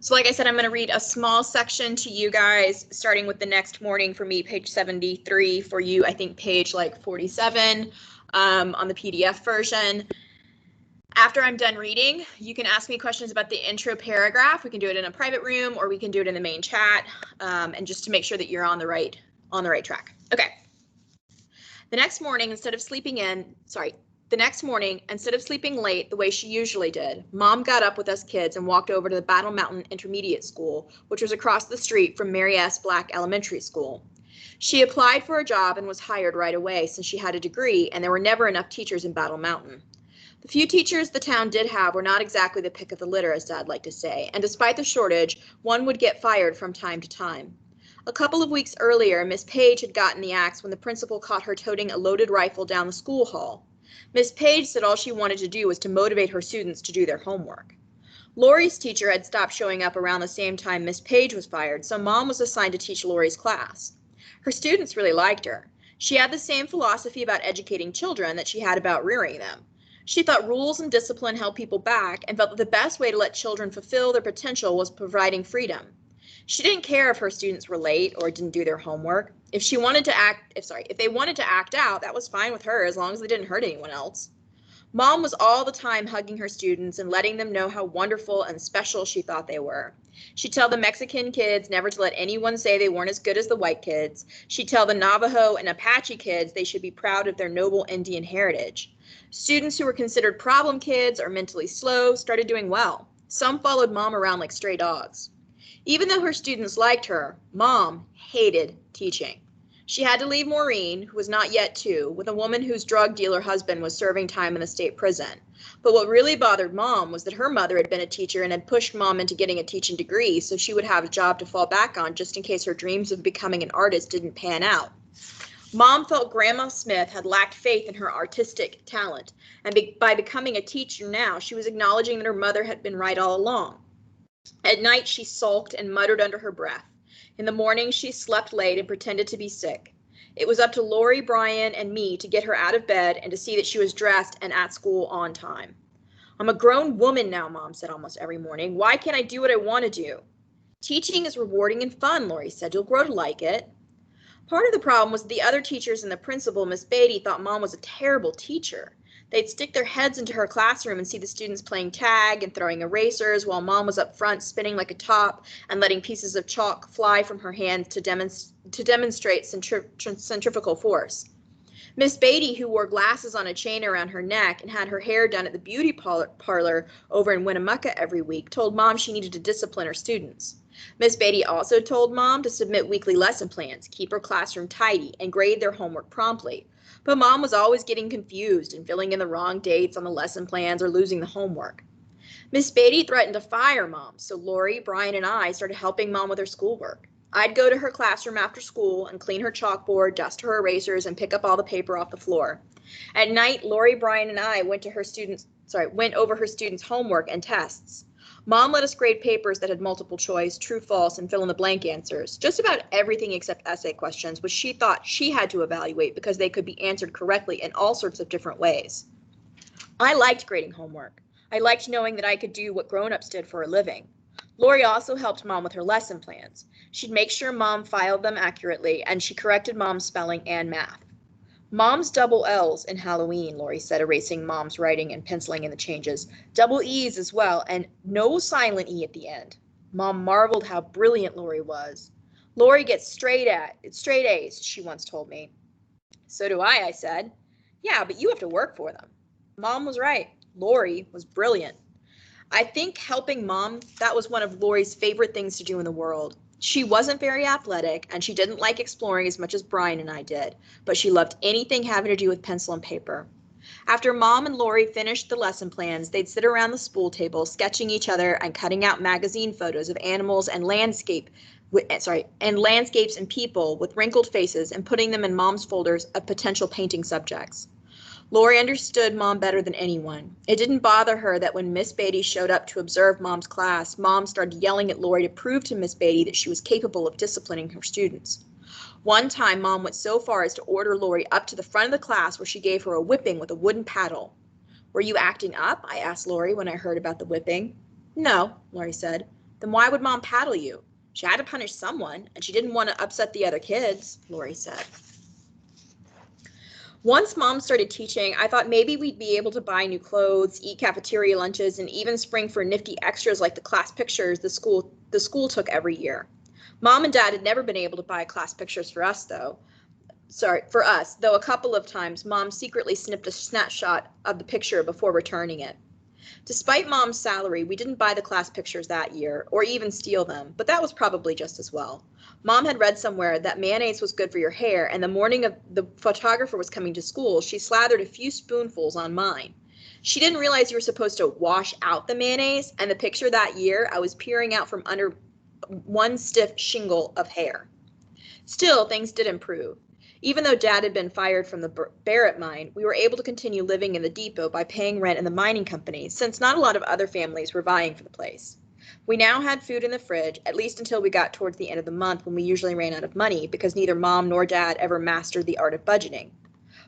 So like I said, I'm going to read a small section to you guys, starting with the next morning for me, page 73, for you, I think page like 47 on the PDF version. After I'm done reading, you can ask me questions about the intro paragraph. We can do it in a private room or we can do it in the main chat, and just to make sure that you're on the right track. Okay. The next morning, instead of sleeping late the way she usually did, Mom got up with us kids and walked over to the Battle Mountain Intermediate School, which was across the street from Mary S. Black Elementary School. She applied for a job and was hired right away since she had a degree and there were never enough teachers in Battle Mountain. The few teachers the town did have were not exactly the pick of the litter, as Dad liked to say, and despite the shortage, one would get fired from time to time. A couple of weeks earlier, Miss Page had gotten the axe when the principal caught her toting a loaded rifle down the school hall. Miss Page said all she wanted to do was to motivate her students to do their homework. Lori's teacher had stopped showing up around the same time Miss Page was fired, so Mom was assigned to teach Lori's class. Her students really liked her. She had the same philosophy about educating children that she had about rearing them. She thought rules and discipline held people back and felt that the best way to let children fulfill their potential was providing freedom. She didn't care if her students were late or didn't do their homework. If they wanted to act out, that was fine with her as long as they didn't hurt anyone else. Mom was all the time hugging her students and letting them know how wonderful and special she thought they were. She'd tell the Mexican kids never to let anyone say they weren't as good as the white kids. She'd tell the Navajo and Apache kids they should be proud of their noble Indian heritage. Students who were considered problem kids or mentally slow started doing well. Some followed Mom around like stray dogs. Even though her students liked her, Mom hated teaching. She had to leave Maureen, who was not yet 2, with a woman whose drug dealer husband was serving time in the state prison. But what really bothered Mom was that her mother had been a teacher and had pushed Mom into getting a teaching degree so she would have a job to fall back on just in case her dreams of becoming an artist didn't pan out. Mom felt Grandma Smith had lacked faith in her artistic talent, and by becoming a teacher now, she was acknowledging that her mother had been right all along. At night, she sulked and muttered under her breath. In the morning, she slept late and pretended to be sick. It was up to Lori, Brian, and me to get her out of bed and to see that she was dressed and at school on time. I'm a grown woman now, Mom said almost every morning. Why can't I do what I want to do? Teaching is rewarding and fun, Lori said. You'll grow to like it. Part of the problem was that the other teachers and the principal, Miss Beatty, thought Mom was a terrible teacher. They'd stick their heads into her classroom and see the students playing tag and throwing erasers while Mom was up front spinning like a top and letting pieces of chalk fly from her hands to demonstrate centrifugal force. Miss Beatty, who wore glasses on a chain around her neck and had her hair done at the beauty parlor over in Winnemucca every week, told Mom she needed to discipline her students. Miss Beatty also told Mom to submit weekly lesson plans, keep her classroom tidy, and grade their homework promptly. But Mom was always getting confused and filling in the wrong dates on the lesson plans or losing the homework. Miss Beatty threatened to fire Mom, so Lori, Brian, and I started helping Mom with her schoolwork. I'd go to her classroom after school and clean her chalkboard, dust her erasers, and pick up all the paper off the floor. At night, Lori, Brian, and I went over her students' homework and tests. Mom let us grade papers that had multiple choice, true, false, and fill-in-the-blank answers. Just about everything except essay questions, which she thought she had to evaluate because they could be answered correctly in all sorts of different ways. I liked grading homework. I liked knowing that I could do what grown-ups did for a living. Lori also helped Mom with her lesson plans. She'd make sure Mom filed them accurately, and she corrected Mom's spelling and math. Mom's double L's in Halloween, Lori said, erasing Mom's writing and penciling in the changes. Double E's as well, and no silent E at the end. Mom marveled how brilliant Lori was. Lori gets straight A's, she once told me. So do I said. Yeah, but you have to work for them. Mom was right. Lori was brilliant. I think helping Mom, that was one of Lori's favorite things to do in the world. She wasn't very athletic, and she didn't like exploring as much as Brian and I did, but she loved anything having to do with pencil and paper. After Mom and Lori finished the lesson plans, they'd sit around the spool table, sketching each other and cutting out magazine photos of animals and landscapes and people with wrinkled faces and putting them in Mom's folders of potential painting subjects. Lori understood Mom better than anyone. It didn't bother her that when Miss Beatty showed up to observe Mom's class, Mom started yelling at Lori to prove to Miss Beatty that she was capable of disciplining her students. One time, Mom went so far as to order Lori up to the front of the class where she gave her a whipping with a wooden paddle. Were you acting up? I asked Lori when I heard about the whipping. No, Lori said. Then why would Mom paddle you? She had to punish someone, and she didn't want to upset the other kids, Lori said. Once Mom started teaching, I thought maybe we'd be able to buy new clothes, eat cafeteria lunches, and even spring for nifty extras like the class pictures the school took every year. Mom and Dad had never been able to buy class pictures for us, though a couple of times Mom secretly snipped a snapshot of the picture before returning it. Despite Mom's salary, we didn't buy the class pictures that year, or even steal them, but that was probably just as well. Mom had read somewhere that mayonnaise was good for your hair, and the morning of the photographer was coming to school, she slathered a few spoonfuls on mine. She didn't realize you were supposed to wash out the mayonnaise, and the picture that year, I was peering out from under one stiff shingle of hair. Still, things did improve. Even though Dad had been fired from the Barrett mine, we were able to continue living in the depot by paying rent in the mining company, since not a lot of other families were vying for the place. We now had food in the fridge, at least until we got towards the end of the month when we usually ran out of money because neither Mom nor Dad ever mastered the art of budgeting.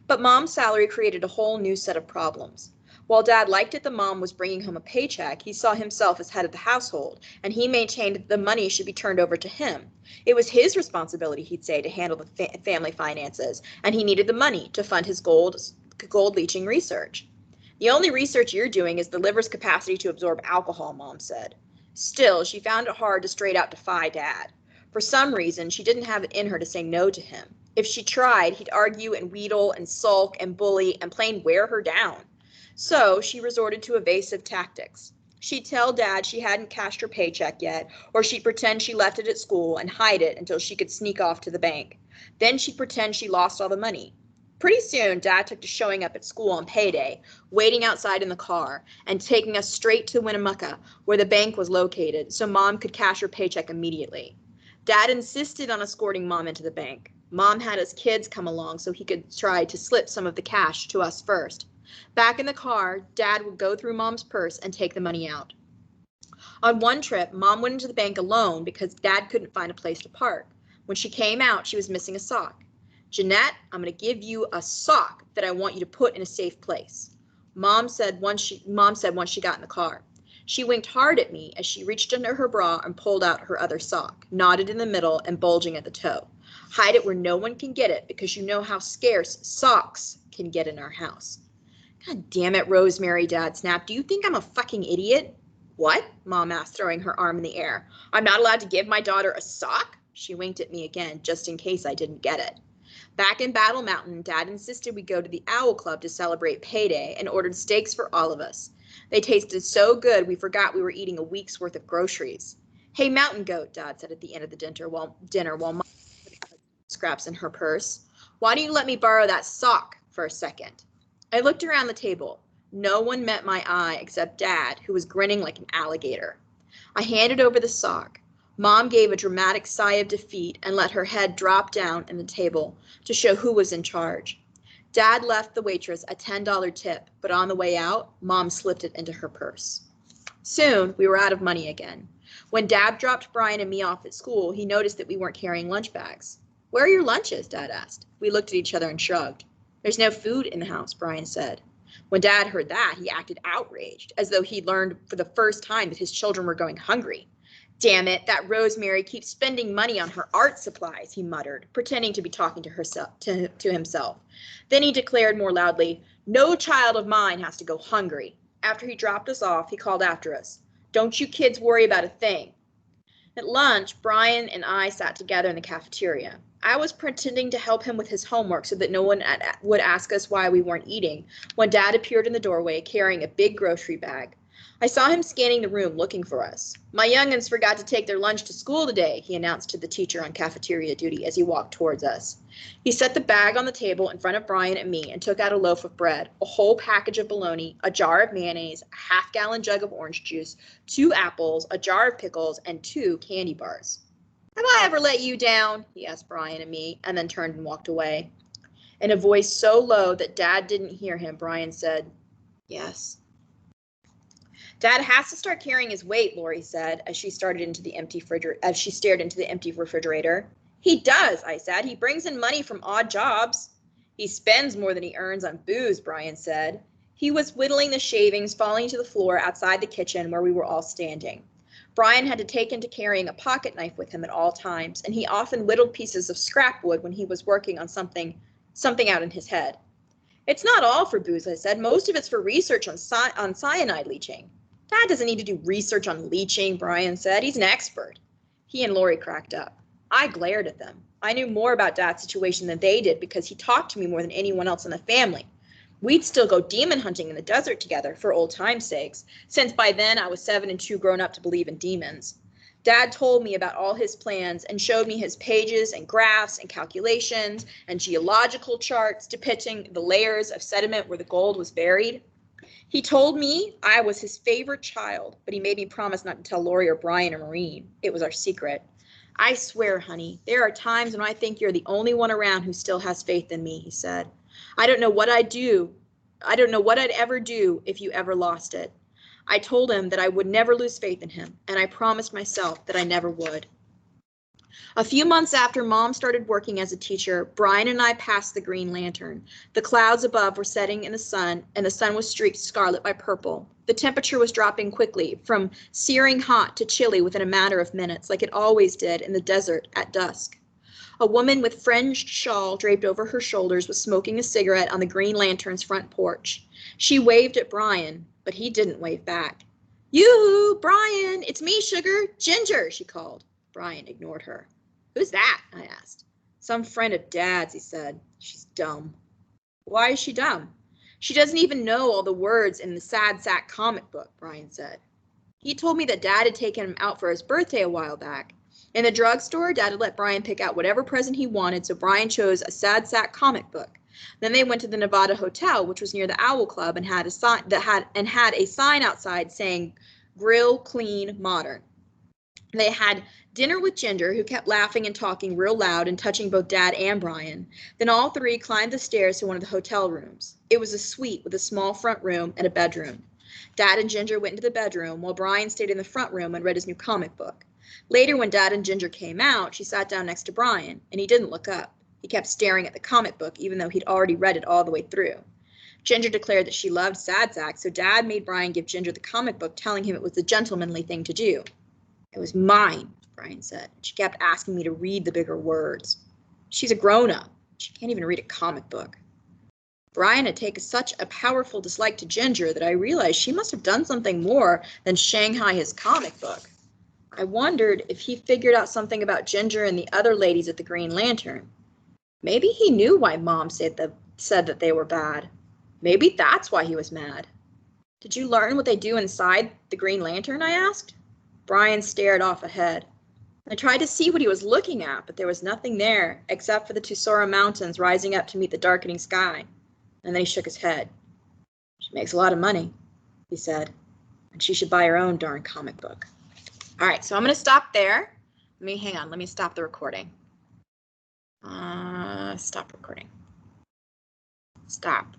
But Mom's salary created a whole new set of problems. While Dad liked it that Mom was bringing home a paycheck, he saw himself as head of the household, and he maintained that the money should be turned over to him. It was his responsibility, he'd say, to handle the family finances, and he needed the money to fund his gold leaching research. The only research you're doing is the liver's capacity to absorb alcohol, Mom said. Still, she found it hard to straight out defy Dad. For some reason, she didn't have it in her to say no to him. If she tried, he'd argue and wheedle and sulk and bully and plain wear her down. So she resorted to evasive tactics. She'd tell Dad she hadn't cashed her paycheck yet, or she'd pretend she left it at school and hide it until she could sneak off to the bank. Then she'd pretend she lost all the money. Pretty soon, Dad took to showing up at school on payday, waiting outside in the car, and taking us straight to Winnemucca, where the bank was located, so Mom could cash her paycheck immediately. Dad insisted on escorting Mom into the bank. Mom had his kids come along so he could try to slip some of the cash to us first. Back in the car, Dad would go through Mom's purse and take the money out. On one trip, Mom went into the bank alone because Dad couldn't find a place to park. When she came out, she was missing a sock. Jeanette, I'm going to give you a sock that I want you to put in a safe place. Mom said once she got in the car. She winked hard at me as she reached under her bra and pulled out her other sock, knotted in the middle and bulging at the toe. Hide it where no one can get it because you know how scarce socks can get in our house. God damn it, Rosemary, Dad snapped. Do you think I'm a fucking idiot? What? Mom asked, throwing her arm in the air. I'm not allowed to give my daughter a sock? She winked at me again, just in case I didn't get it. Back in Battle Mountain, Dad insisted we go to the Owl Club to celebrate payday and ordered steaks for all of us. They tasted so good we forgot we were eating a week's worth of groceries. Hey, Mountain Goat, Dad said at the end of the dinner while Mom put scraps in her purse. Why don't you let me borrow that sock for a second? I looked around the table. No one met my eye except Dad, who was grinning like an alligator. I handed over the sock. Mom gave a dramatic sigh of defeat and let her head drop down in the table to show who was in charge. Dad left the waitress a $10 tip, but on the way out, Mom slipped it into her purse. Soon, we were out of money again. When Dad dropped Brian and me off at school, he noticed that we weren't carrying lunch bags. Where are your lunches? Dad asked. We looked at each other and shrugged. There's no food in the house, Brian said. When Dad heard that, he acted outraged, as though he'd learned for the first time that his children were going hungry. Damn it, that Rosemary keeps spending money on her art supplies, he muttered, pretending to be talking to himself. Then he declared more loudly, no child of mine has to go hungry. After he dropped us off, he called after us. Don't you kids worry about a thing. At lunch, Brian and I sat together in the cafeteria. I was pretending to help him with his homework so that no one would ask us why we weren't eating, when Dad appeared in the doorway carrying a big grocery bag. I saw him scanning the room looking for us. My young'uns forgot to take their lunch to school today, he announced to the teacher on cafeteria duty as he walked towards us. He set the bag on the table in front of Brian and me and took out a loaf of bread, a whole package of bologna, a jar of mayonnaise, a half-gallon jug of orange juice, 2 apples, a jar of pickles, and 2 candy bars. Have I ever let you down? He asked Brian and me, and then turned and walked away. In a voice so low that Dad didn't hear him, Brian said, yes. Dad has to start carrying his weight, Lori said, as she stared into the empty refrigerator. He does, I said. He brings in money from odd jobs. He spends more than he earns on booze, Brian said. He was whittling the shavings falling to the floor outside the kitchen where we were all standing. Brian had to take into carrying a pocket knife with him at all times, and he often whittled pieces of scrap wood when he was working on something out in his head. It's not all for booze, I said. Most of it's for research on cyanide leaching. Dad doesn't need to do research on leaching, Brian said. He's an expert. He and Lori cracked up. I glared at them. I knew more about Dad's situation than they did because he talked to me more than anyone else in the family. We'd still go demon hunting in the desert together for old time's sakes, since by then I was 7 and too grown up to believe in demons. Dad told me about all his plans and showed me his pages and graphs and calculations and geological charts depicting the layers of sediment where the gold was buried. He told me I was his favorite child, but he made me promise not to tell Lori or Brian or Maureen. It was our secret. I swear, honey, there are times when I think you're the only one around who still has faith in me, he said. I don't know what I'd ever do if you ever lost it. I told him that I would never lose faith in him, and I promised myself that I never would. A few months after Mom started working as a teacher, Brian and I passed the Green Lantern. The clouds above were setting in the sun, and the sun was streaked scarlet by purple. The temperature was dropping quickly, from searing hot to chilly within a matter of minutes, like it always did in the desert at dusk. A woman with fringed shawl draped over her shoulders was smoking a cigarette on the Green Lantern's front porch. She waved at Brian, but he didn't wave back. "Yoo-hoo, Brian, it's me, sugar, Ginger," she called. Brian ignored her. "Who's that?" I asked. "Some friend of Dad's," he said. "She's dumb." "Why is she dumb?" "She doesn't even know all the words in the Sad Sack comic book," Brian said. He told me that Dad had taken him out for his birthday a while back. In the drugstore, Dad had let Brian pick out whatever present he wanted, so Brian chose a Sad Sack comic book. Then they went to the Nevada Hotel, which was near the Owl Club, and had a sign outside saying "Grill Clean Modern." They had dinner with Ginger, who kept laughing and talking real loud and touching both Dad and Brian. Then all three climbed the stairs to one of the hotel rooms. It was a suite with a small front room and a bedroom. Dad and Ginger went into the bedroom, while Brian stayed in the front room and read his new comic book. Later, when Dad and Ginger came out, she sat down next to Brian, and he didn't look up. He kept staring at the comic book, even though he'd already read it all the way through. Ginger declared that she loved Sad Sack, so Dad made Brian give Ginger the comic book, telling him it was the gentlemanly thing to do. "It was mine," Brian said. She kept asking me to read the bigger words. She's a grown-up. She can't even read a comic book. Brian had taken such a powerful dislike to Ginger that I realized she must have done something more than Shanghai his comic book. I wondered if he figured out something about Ginger and the other ladies at the Green Lantern. Maybe he knew why Mom said that they were bad. Maybe that's why he was mad. "Did you learn what they do inside the Green Lantern?" I asked. Brian stared off ahead. I tried to see what he was looking at, but there was nothing there except for the Tussora Mountains rising up to meet the darkening sky. And then he shook his head. "She makes a lot of money," he said, "and she should buy her own darn comic book." All right, so I'm going to stop there. Hang on, let me stop the recording. Stop recording. Stop.